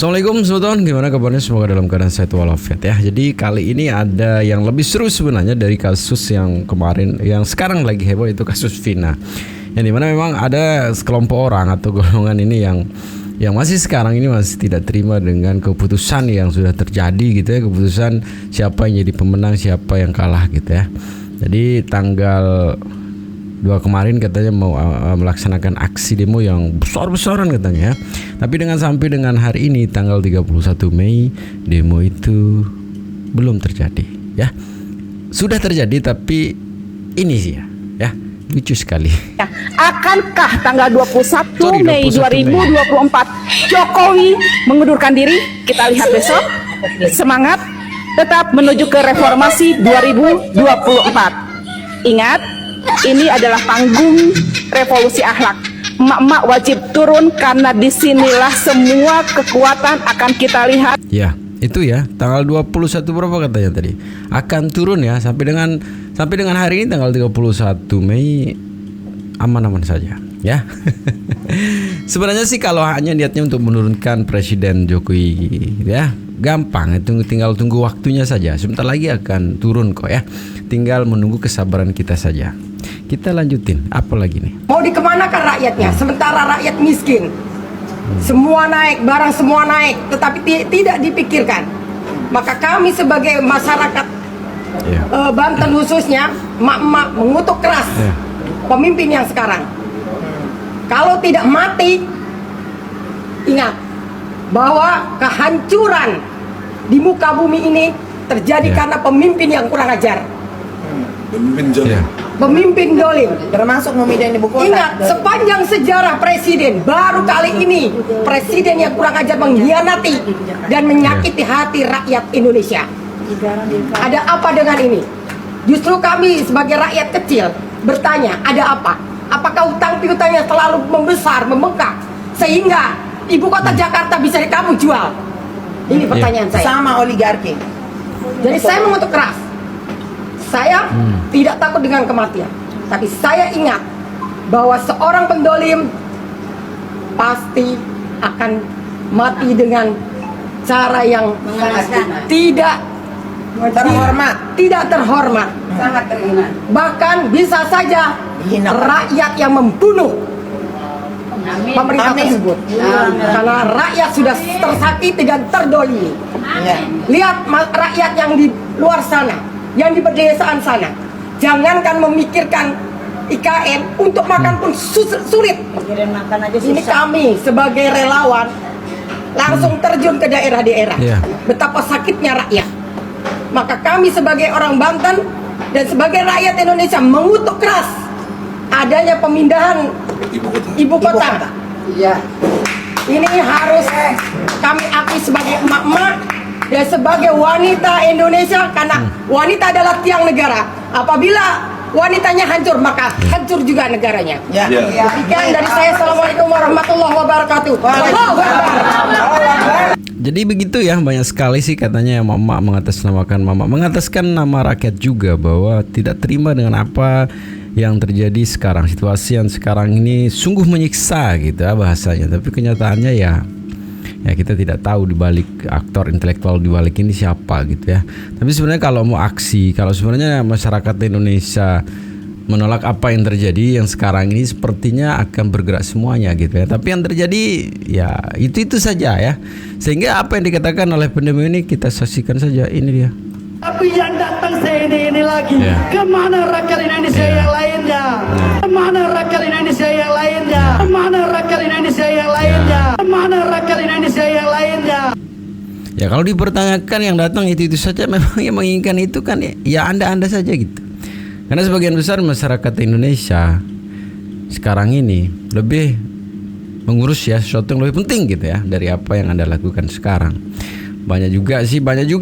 Assalamualaikum teman-teman, gimana kabarnya? Semoga dalam keadaan sehat walafiat ya. Jadi kali ini ada yang lebih seru sebenarnya dari kasus yang kemarin, yang sekarang lagi heboh, itu kasus Vina. Yang dimana memang ada sekelompok orang atau golongan ini yang masih sekarang ini masih tidak terima dengan keputusan yang sudah terjadi gitu ya. Keputusan siapa yang jadi pemenang, siapa yang kalah gitu ya. Jadi tanggal 2 kemarin katanya mau melaksanakan aksi demo yang besar-besaran katanya ya. Tapi sampai dengan hari ini tanggal 31 Mei demo itu belum terjadi ya. Sudah terjadi tapi ini sih ya lucu sekali. Akankah tanggal 21 Mei 2024 Jokowi mengundurkan diri? Kita lihat besok. Semangat tetap menuju ke reformasi 2024. Ingat, ini adalah panggung revolusi akhlak. Emak-emak wajib turun karena disinilah semua kekuatan akan kita lihat. Ya, itu ya, tanggal 21 berapa katanya tadi? Akan turun ya, sampai dengan hari ini tanggal 31 Mei aman-aman saja ya. Sebenarnya sih kalau hanya niatnya untuk menurunkan Presiden Jokowi ya, gampang, tinggal tunggu waktunya saja. Sebentar lagi akan turun kok ya. Tinggal menunggu kesabaran kita saja. Kita lanjutin, apa lagi nih? Mau dikemanakan rakyatnya? Sementara rakyat miskin, semua naik, barang semua naik, tetapi tidak dipikirkan. Maka kami sebagai masyarakat Banten khususnya, emak-emak mengutuk keras pemimpin yang sekarang. Kalau tidak mati, ingat bahwa kehancuran di muka bumi ini terjadi karena pemimpin yang kurang ajar. Pemimpin dolim, Termasuk memindahin ibu kota. Ingat, sepanjang sejarah presiden, baru kali ini presiden yang kurang ajar mengkhianati dan menyakiti hati rakyat Indonesia. Ada apa dengan ini? Justru kami sebagai rakyat kecil bertanya, ada apa? Apakah utang piutangnya selalu membesar, membengkak, sehingga ibu kota Jakarta bisa kamu jual? Ini pertanyaan saya. Sama oligarki. Jadi saya mengutuk keras. Saya tidak takut dengan kematian, tapi saya ingat bahwa seorang pendolim pasti akan mati dengan cara yang tidak terhormat, Sangat terhina. bahkan bisa saja rakyat yang membunuh pemerintah tersebut, karena rakyat sudah tersakiti dan terdolimi. Lihat rakyat yang di luar sana, yang di pedesaan sana, jangankan memikirkan IKN, untuk makan pun sulit. Ini kami sebagai relawan langsung terjun ke daerah-daerah, betapa sakitnya rakyat. Maka kami sebagai orang Banten dan sebagai rakyat Indonesia mengutuk keras adanya pemindahan ibu kota. Ini harus kami akui sebagai emak-emak dan sebagai wanita Indonesia, karena wanita adalah tiang negara. Apabila wanitanya hancur, maka hancur juga negaranya. Demikian dari saya. Assalamualaikum warahmatullahi wabarakatuh. Jadi begitu ya, banyak sekali sih katanya yang mama mengataskan nama rakyat juga, bahwa tidak terima dengan apa yang terjadi sekarang. Situasi yang sekarang ini sungguh menyiksa gitu ya bahasanya. Tapi kenyataannya ya kita tidak tahu dibalik aktor intelektual dibalik ini siapa gitu ya. Tapi sebenarnya kalau mau aksi, kalau sebenarnya masyarakat Indonesia menolak apa yang terjadi yang sekarang ini, sepertinya akan bergerak semuanya gitu ya. Tapi yang terjadi ya itu saja ya. Sehingga apa yang dikatakan oleh pendemo ini kita saksikan saja, ini dia. Tapi yang datang ini lagi, kemana rakyat Indonesia yang lainnya? Kemana rakyat Indonesia yang lainnya? Kemana rakyat Indonesia yang lainnya? Kemana rakyat Indonesia yang lainnya? Ya kalau dipertanyakan yang datang itu saja, memang yang menginginkan itu kan ya anda saja gitu. Karena sebagian besar masyarakat Indonesia sekarang ini lebih mengurus ya sesuatu yang lebih penting gitu ya dari apa yang anda lakukan sekarang. Banyak juga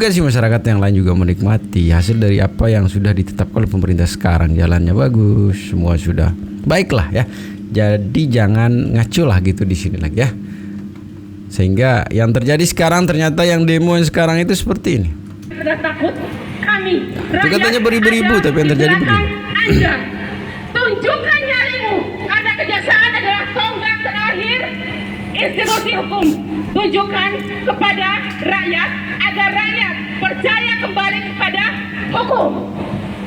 sih masyarakat yang lain juga menikmati hasil dari apa yang sudah ditetapkan oleh pemerintah sekarang. Jalannya bagus, semua sudah baiklah ya. Jadi jangan ngaco lah gitu di sini lagi ya. Sehingga yang terjadi sekarang ternyata yang demo yang sekarang itu seperti ini. Sudah takut kami. Katanya beribu-ribu tapi yang terjadi begini. Anda tunjukkan nyalimu, karena kejaksaan adalah tonggak terakhir institusi hukum. tunjukkan kepada rakyat agar rakyat percaya kembali kepada hukum.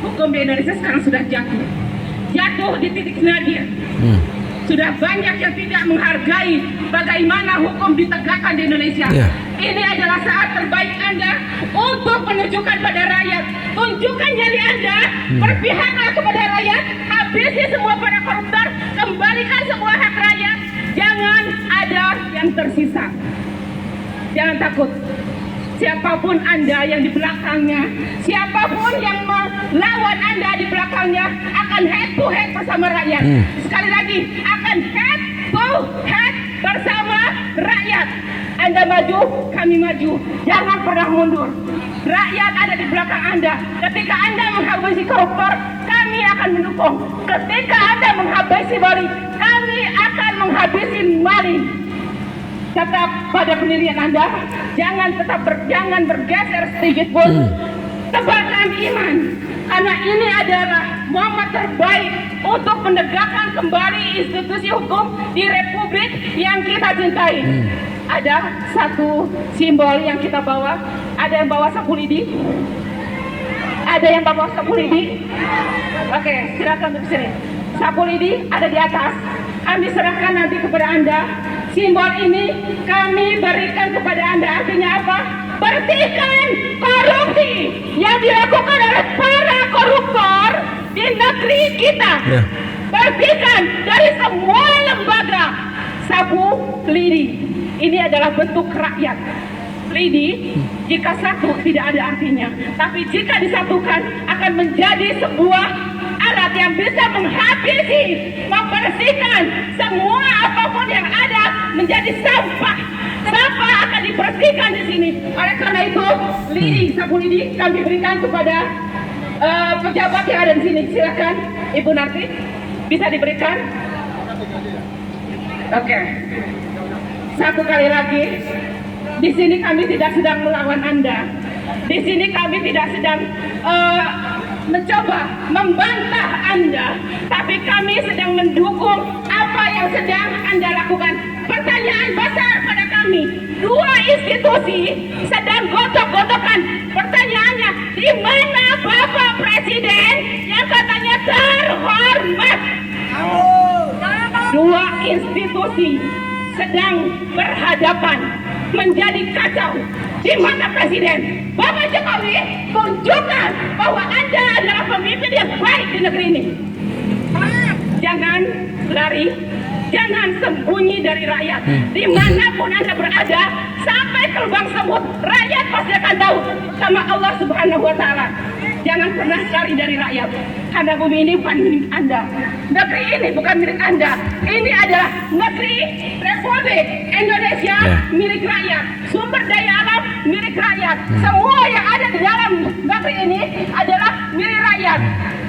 Hukum di Indonesia sekarang sudah jatuh di titik nadir. Sudah banyak yang tidak menghargai bagaimana hukum ditegakkan di Indonesia. Ini adalah saat terbaik Anda untuk menunjukkan pada rakyat. Tunjukkan nyali Anda, berpihaklah kepada rakyat, habisi semua para koruptor, kembalikan semua hak rakyat. Jangan ada yang tersisa. Jangan takut. Siapapun Anda yang di belakangnya, siapapun yang melawan Anda di belakangnya akan head to head bersama rakyat. Sekali lagi, akan head to head bersama rakyat. Anda maju, kami maju. Jangan pernah mundur. Rakyat ada di belakang Anda. Ketika Anda menghabisi koruptor, kami akan mendukung. Ketika Anda menghabisi maling, kami akan menghabisi maling. Tetap pada pendirian Anda, jangan bergeser sedikit pun. Tebarkan iman, karena ini adalah momen terbaik untuk menegakkan kembali institusi hukum di Republik yang kita cintai. Ada satu simbol yang kita bawa, ada yang bawa sapu lidi, ada yang bawa sapu lidi. Oke, silakan untuk sini. Sapu lidi ada di atas. Kami serahkan nanti kepada Anda. Simbol ini kami berikan kepada Anda. Artinya apa? Berhentikan korupsi yang dilakukan oleh para koruptor di negeri kita. Berhentikan dari semua lembaga. Sapu lidi ini adalah bentuk rakyat. Lidi jika satu tidak ada artinya, tapi jika disatukan akan menjadi sebuah alat yang bisa menghabisi, membersihkan semua apapun yang ada menjadi sampah. Sampah akan dibersihkan di sini. Oleh karena itu, lidi, sapu lidi kami berikan kepada pejabat yang ada di sini. Silakan, Ibu Narti, bisa diberikan. Oke. Satu kali lagi, di sini kami tidak sedang melawan Anda. Di sini kami tidak sedang mencoba membantah Anda, tapi kami sedang mendukung apa yang sedang Anda lakukan. Pertanyaan besar pada kami, dua institusi sedang gotok-gotokan. Pertanyaannya, di mana Bapak Presiden yang katanya terhormat? Dua institusi sedang berhadapan, menjadi kacau. Di mana Presiden? Bapak Jokowi, tunjukkan bahwa Anda adalah pemimpin yang baik di negeri ini. Jangan lari, jangan sembunyi dari rakyat. Dimanapun Anda berada, sampai ke lubang semut, rakyat pasti akan tahu sama Allah Subhanahu wa Ta'ala. Jangan pernah lari dari rakyat, karena bumi ini bukan milik Anda. Negeri ini bukan milik Anda. Ini adalah negeri Republik Indonesia milik rakyat. Sumber daya alam milik rakyat. Semua yang ada di dalam negeri ini adalah milik rakyat.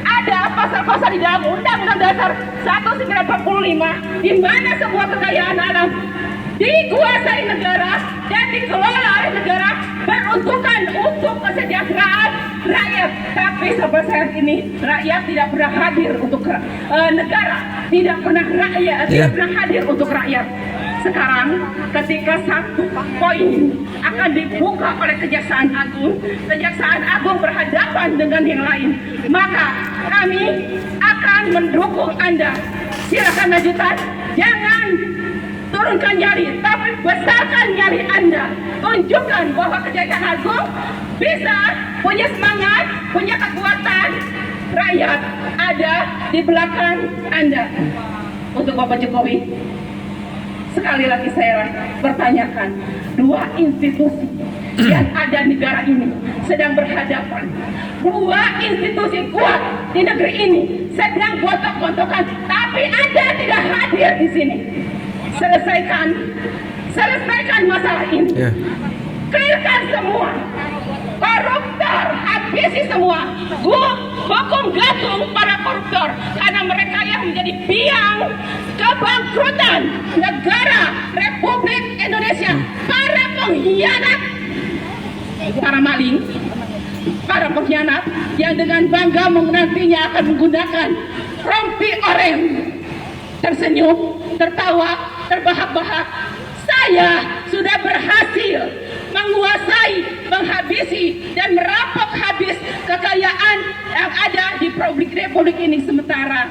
Ada pasal-pasal di dalam Undang-Undang Dasar 1945 di mana semua kekayaan alam dikuasai negara dan dikelola oleh negara, beruntukan untuk kesejahteraan rakyat. Tapi sampai saat ini rakyat tidak pernah hadir untuk negara, tidak pernah hadir untuk rakyat. Sekarang ketika satu poin akan dibuka oleh Kejaksaan Agung berhadapan dengan yang lain, maka kami akan mendukung Anda. Silakan lanjutkan, jangan turunkan nyali, tapi besarkan nyali Anda. Tunjukkan bahwa Kejaksaan Agung bisa punya semangat, punya kekuatan. Rakyat ada di belakang Anda. Untuk Bapak Jokowi, sekali lagi saya bertanyakan, dua institusi yang ada di negara ini sedang berhadapan. Dua institusi kuat di negeri ini sedang gotok-gotokan, tapi Anda tidak hadir di sini. Selesaikan masalah ini. Clearkan semua koruptor, habisi semua. Hukum gantung para koruptor, karena mereka yang menjadi biang kebangkrutan negara Republik Indonesia. Para pengkhianat, para maling, para pengkhianat yang dengan bangga nantinya akan menggunakan rompi oranye, tersenyum, tertawa, terbahak-bahak. Saya sudah berhasil menguasai, menghabisi, dan merampok habis kekayaan yang ada di Republik ini. Sementara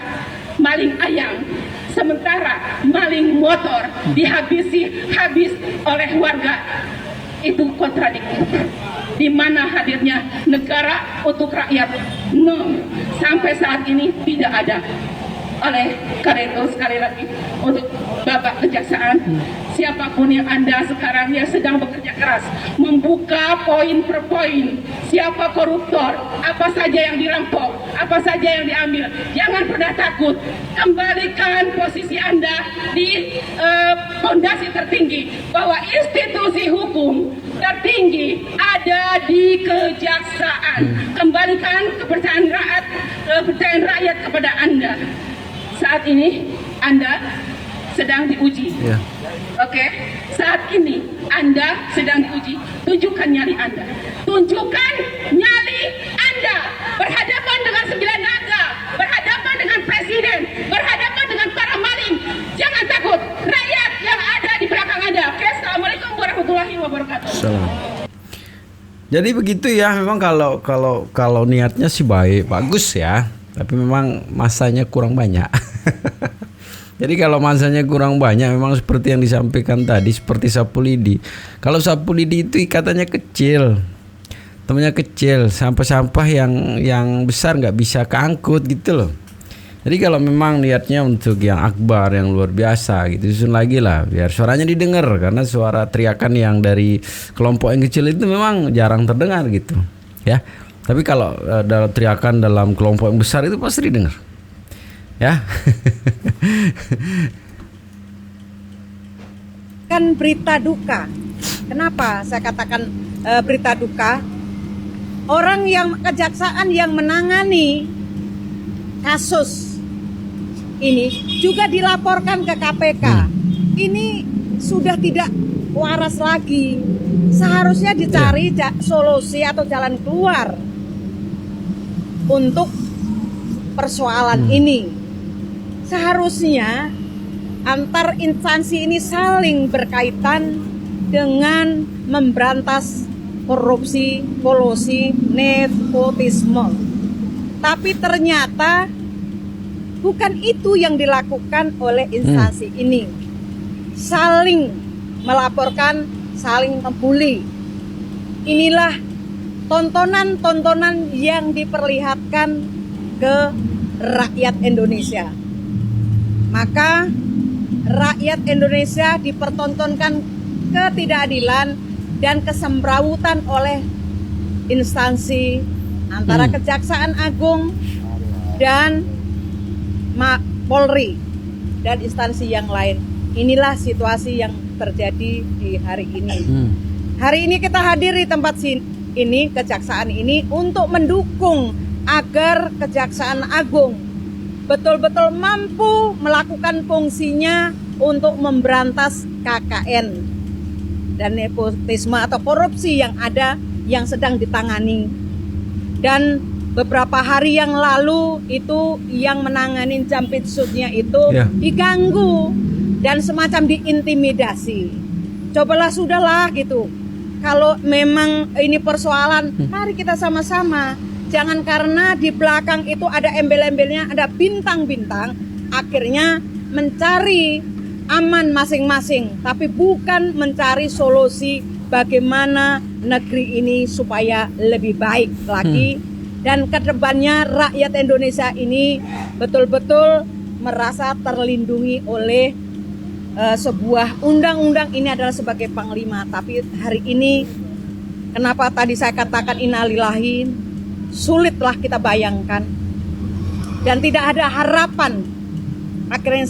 maling ayam, sementara maling motor dihabisi habis oleh warga. Itu kontradiktif. Di mana hadirnya negara untuk rakyat? No, sampai saat ini tidak ada. Oleh karena itu sekali lagi untuk Bapak Kejaksaan, siapapun yang Anda sekarang yang sedang bekerja keras membuka poin per poin, siapa koruptor, apa saja yang dirampok, apa saja yang diambil, jangan pernah takut. Kembalikan posisi Anda di fondasi tertinggi, bahwa institusi hukum tertinggi ada di kejaksaan. Kembalikan kepercayaan rakyat kepada Anda. Saat ini Anda sedang diuji. Oke, saat ini Anda sedang diuji. Tunjukkan nyali Anda. Tunjukkan nyali Anda. Berhadapan dengan 9 naga, berhadapan dengan presiden, berhadapan dengan para maling. Jangan takut. Rakyat yang ada di belakang Anda. Oke, assalamualaikum warahmatullahi wabarakatuh. Salam. Jadi begitu ya, memang kalau niatnya sih baik, bagus ya. Tapi memang masanya kurang banyak. Jadi kalau masanya kurang banyak, memang seperti yang disampaikan tadi, seperti sapu lidi. Kalau sapu lidi itu ikatannya kecil, temennya kecil, sampah-sampah yang besar nggak bisa keangkut gitu loh. Jadi kalau memang niatnya untuk yang akbar, yang luar biasa gitu, susun lagi lah biar suaranya didengar, karena suara teriakan yang dari kelompok yang kecil itu memang jarang terdengar gitu ya. Tapi kalau dalam teriakan dalam kelompok yang besar itu pasti didengar ya. Kan berita duka. Kenapa saya katakan berita duka? Orang yang kejaksaan yang menangani kasus ini juga dilaporkan ke KPK. Ini sudah tidak waras lagi. Seharusnya dicari solusi atau jalan keluar untuk persoalan ini. Seharusnya antar instansi ini saling berkaitan dengan memberantas korupsi, kolusi, nepotisme. Tapi ternyata bukan itu yang dilakukan oleh instansi ini. Saling melaporkan, saling membuli. Inilah tontonan-tontonan yang diperlihatkan ke rakyat Indonesia. Maka rakyat Indonesia dipertontonkan ketidakadilan dan kesemrawutan oleh instansi antara Kejaksaan Agung dan Polri dan instansi yang lain. Inilah situasi yang terjadi di hari ini. Hari ini kita hadir di tempat ini, Kejaksaan ini, untuk mendukung agar Kejaksaan Agung betul-betul mampu melakukan fungsinya untuk memberantas KKN dan nepotisme atau korupsi yang ada, yang sedang ditangani. Dan beberapa hari yang lalu itu yang menangani Jampitsusnya itu diganggu dan semacam diintimidasi. Cobalah sudahlah gitu. Kalau memang ini persoalan, mari kita sama-sama. Jangan karena di belakang itu ada embel-embelnya, ada bintang-bintang, akhirnya mencari aman masing-masing, tapi bukan mencari solusi bagaimana negeri ini supaya lebih baik lagi. Dan kedepannya rakyat Indonesia ini betul-betul merasa terlindungi oleh sebuah undang-undang ini adalah sebagai panglima. Tapi hari ini kenapa tadi saya katakan innalillahi, sulitlah kita bayangkan dan tidak ada harapan. Akhirnya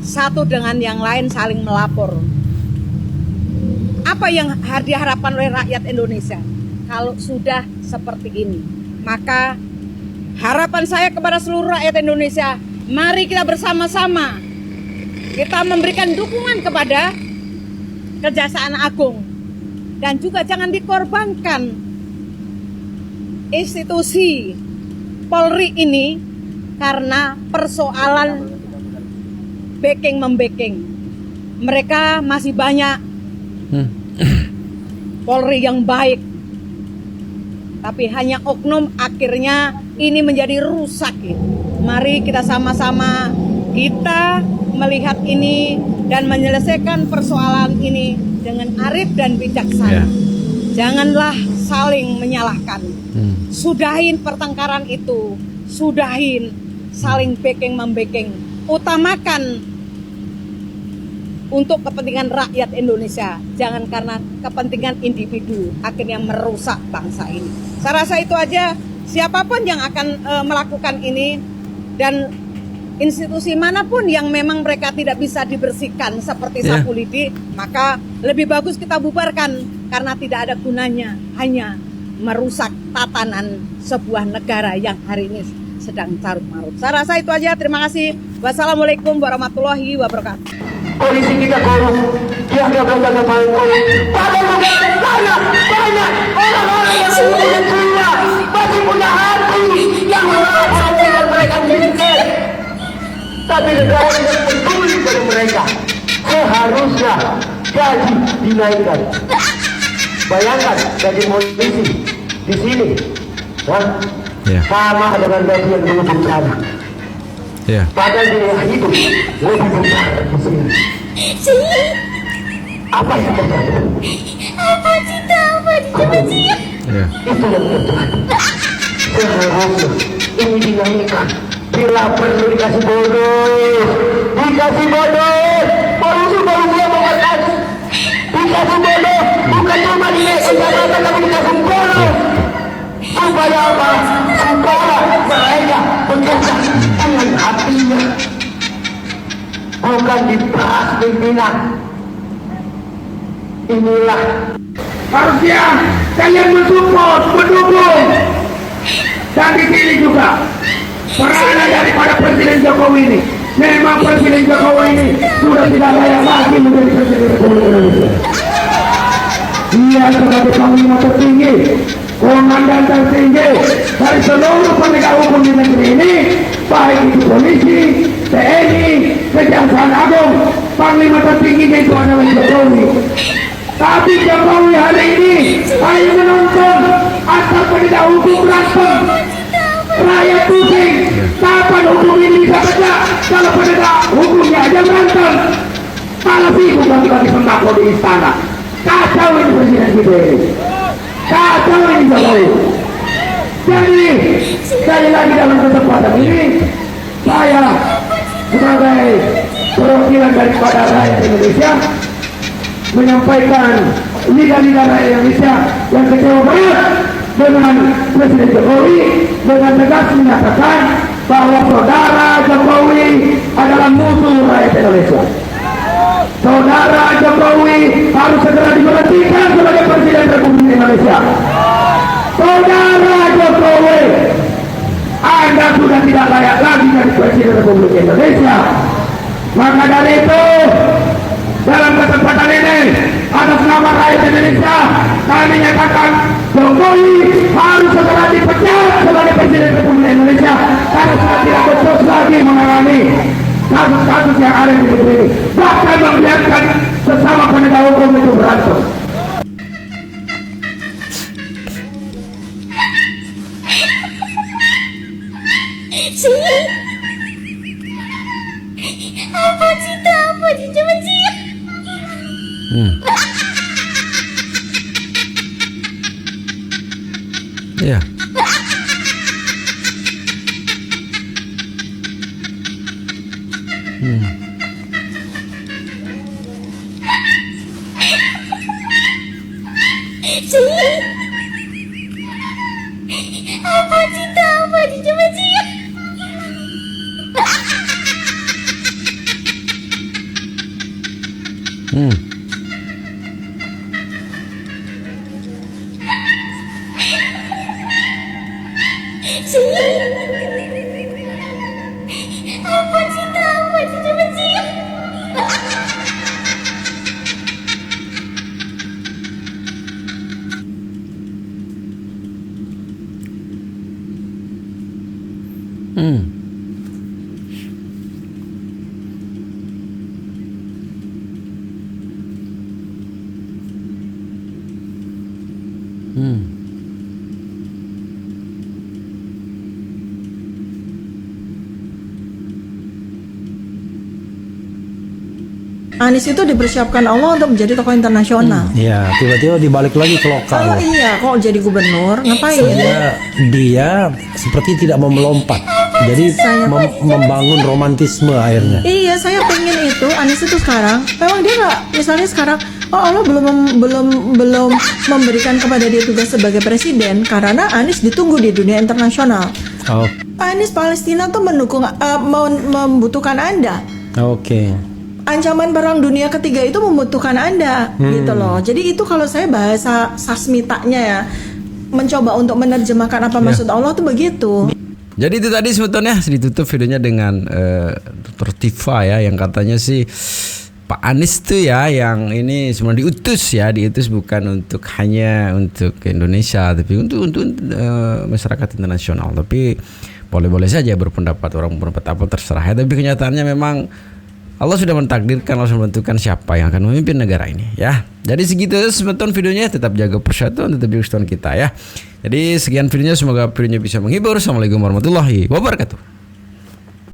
satu dengan yang lain saling melapor. Apa yang diharapkan oleh rakyat Indonesia kalau sudah seperti ini? Maka harapan saya kepada seluruh rakyat Indonesia, mari kita bersama-sama kita memberikan dukungan kepada Kejaksaan Agung, dan juga jangan dikorbankan institusi Polri ini karena persoalan backing-membacking. Mereka masih banyak Polri yang baik. Tapi hanya oknum, akhirnya ini menjadi rusak. Mari kita sama-sama kita melihat ini dan menyelesaikan persoalan ini dengan arif dan bijaksana. Janganlah saling menyalahkan. Sudahin pertengkaran itu, sudahin saling backing membacking. Utamakan untuk kepentingan rakyat Indonesia, jangan karena kepentingan individu akhirnya merusak bangsa ini. Saya rasa itu aja. Siapapun yang akan melakukan ini dan institusi manapun yang memang mereka tidak bisa dibersihkan seperti sapu lidi, maka lebih bagus kita bubarkan karena tidak ada gunanya, hanya merusak tatanan sebuah negara yang hari ini sedang carut marut. Saya rasa itu aja. Terima kasih. Wassalamualaikum warahmatullahi wabarakatuh. Polisi kita korup, dia nggak berjaga baik korup. Padahal banyak orang-orang yang punya jiwa, masih punya hati yang orang mereka miskin. Tapi negara tidak peduli pada mereka. Seharusnya gaji dinaikkan. Bayangkan gaji polisi di sini, sama dengan gaji yang dulu bencana. Padahal dia hidup lebih bencana di sini. Apa yang terjadi? Apa itu yang terjadi. Seharusnya ini dinaikkan. Bila perlu dikasih bonus, polisi yang mengatasi, dikasih bonus, bukan cuma dinaikkan jabatan tapi dikasih bonus. Supaya apa? Supaya mereka bekerja dengan hatinya, bukan diperas pimpinan. Inilah harusnya kalian mensupport, mendukung. Dan di sini juga peranan daripada Presiden Jokowi ini. Memang Presiden Jokowi ini sudah tidak layak lagi menjadi Presiden Republik Indonesia. Dia sebagai panglima tertinggi, komandan tertinggi dari seluruh penegak hukum di negeri ini, baik itu polisi, TNI, Kejaksaan Agung, panglima tertingginya itu adalah Jokowi. Tapi Jokowi hari ini hanya menonton asal penegak hukum berantem. Rakyat pusing, kapan hukum ini bisa tegak kalau penegak hukumnya aja berantem. Malah sibuk bagi-bagi sembako di istana. Kacau ini Presiden kita ini. Kacau ini Jokowi. Jadi sekali lagi dalam kesempatan ini, saya sebagai perwakilan daripada rakyat Indonesia menyampaikan liga-liga rakyat Indonesia yang kecewa berat dengan Presiden Jokowi, dengan tegas menyatakan bahwa saudara Jokowi adalah musuh rakyat Indonesia. Saudara Jokowi harus segera diberhentikan sebagai Presiden Republik Indonesia. Saudara Jokowi, Anda sudah tidak layak lagi menjadi Presiden Republik Indonesia. Maka dari itu, dalam kesempatan ini, atas nama rakyat Indonesia, kami nyatakan Jokowi harus segera dipecat sebagai Presiden Republik Indonesia karena sudah tidak becus lagi menangani kasus-kasus yang ada di negeri ini, bahkan membiarkan sesama penegak hukum itu berantem. Iya. Anies itu dipersiapkan Allah untuk menjadi tokoh internasional. Ya, tiba-tiba dibalik lagi ke lokal. Kalau iya, kok jadi gubernur, ngapain? Dia seperti tidak mau melompat. Jadi membangun romantisme akhirnya. Iya, saya pengen itu Anies itu sekarang. Memang dia nggak, misalnya sekarang, Allah belum memberikan kepada dia tugas sebagai presiden karena Anies ditunggu di dunia internasional. Oh. Anies Palestina tuh membutuhkan Anda. Oke. Ancaman perang dunia ketiga itu membutuhkan Anda, gitu loh. Jadi itu kalau saya bahasa sasmitanya ya, mencoba untuk menerjemahkan apa maksud Allah tuh begitu. Jadi itu tadi sebetulnya ditutup videonya dengan Dr. Tifa ya, yang katanya sih Pak Anies tuh ya yang ini sebenarnya diutus bukan untuk hanya untuk Indonesia, tapi untuk masyarakat internasional. Tapi boleh-boleh saja berpendapat, orang berpendapat apa terserah ya. Tapi kenyataannya memang Allah sudah mentakdirkan, Allah sudah menentukan siapa yang akan memimpin negara ini ya. Jadi segitu sebetulnya videonya, tetap jaga persatuan, tetap jaga persatuan kita ya. Jadi sekian videonya, semoga videonya bisa menghibur. Assalamualaikum warahmatullahi wabarakatuh.